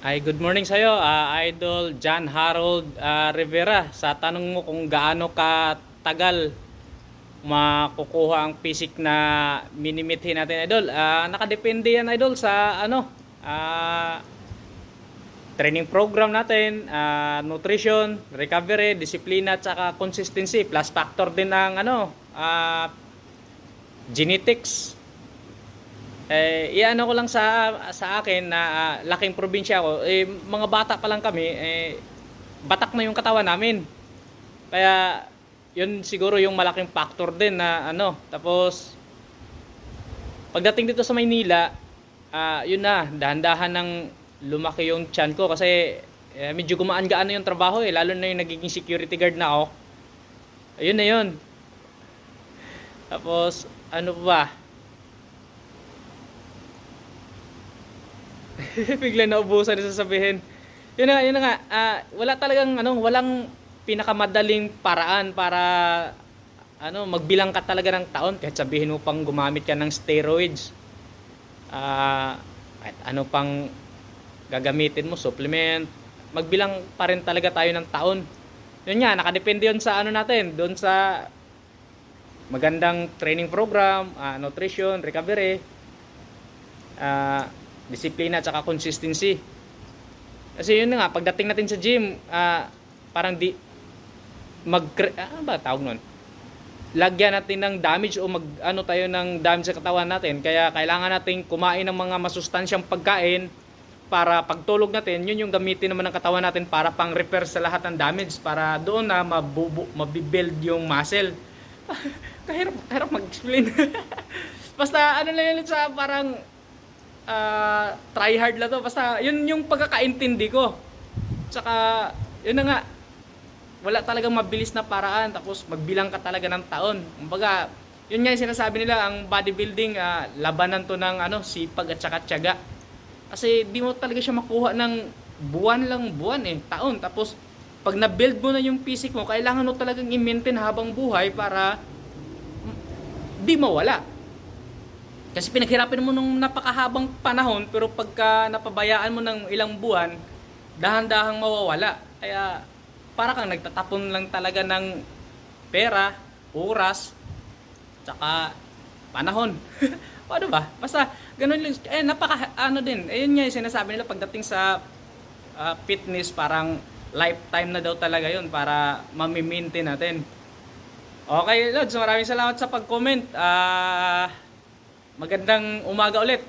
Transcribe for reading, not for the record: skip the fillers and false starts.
Ay, good morning sa'yo, Idol John Harold Rivera. Sa tanong mo kung gaano katagal makukuha ang pisik na minimithi natin, Idol. Nakadepende yan, Idol, sa training program natin, nutrition, recovery, disiplina, at saka consistency. Plus factor din ng genetics. Iano ko lang sa akin na laking probinsya ko, mga bata pa lang kami, batak na yung katawan namin. Kaya yun siguro yung malaking factor din na tapos pagdating dito sa Maynila, yun na, dahan-dahan ng lumaki yung tiyan ko kasi medyo gumaan-gaan na yung trabaho lalo na yung nagiging security guard na ako. Ayun na yun. Tapos ano ba? Bigla naubusan na sasabihin. Yun na nga, wala talagang walang pinakamadaling paraan para magbilang ka talaga ng taon kahit sabihin mo pang gumamit ka ng steroids. Kahit ano pang gagamitin mo, supplement, magbilang pa rin talaga tayo ng taon. Yun nga, nakadepende yun sa natin, doon sa magandang training program, nutrition, recovery, disiplina at saka consistency. Kasi yun na nga, pagdating natin sa gym, parang ba tawag nun? Lagyan natin ng damage o tayo ng damage sa katawan natin. Kaya kailangan natin kumain ng mga masustansyang pagkain para pagtulog natin, yun yung gamitin naman ng katawan natin para pang repair sa lahat ng damage para doon na mabibuild yung muscle. Kahirap mag-explain. Basta lang yun sa parang try hard lang to. Basta yun yung pagkakaintindi ko. Tsaka yun na nga, wala talagang mabilis na paraan tapos magbilang ka talaga ng taon. Kumbaga, yun nga yung sinasabi nila, ang bodybuilding, labanan to ng sipag at saka tiyaga. Kasi di mo talaga siya makuha ng buwan taon. Tapos pag na-build mo na yung physique mo, kailangan mo talagang i-maintain habang buhay para di mawala. Kasi pinaghirapan mo nung napakahabang panahon, pero pagka napabayaan mo ng ilang buwan, dahan-dahang mawawala. Kaya para kang nagtatapon lang talaga ng pera, oras, tsaka panahon. Paano ba? Basta ganun lang. Din. Ayun nga yung sinasabi nila pagdating sa fitness, parang lifetime na daw talaga yun para mamimaintain natin. Okay, Lods, maraming salamat sa pag-comment. Magandang umaga ulit.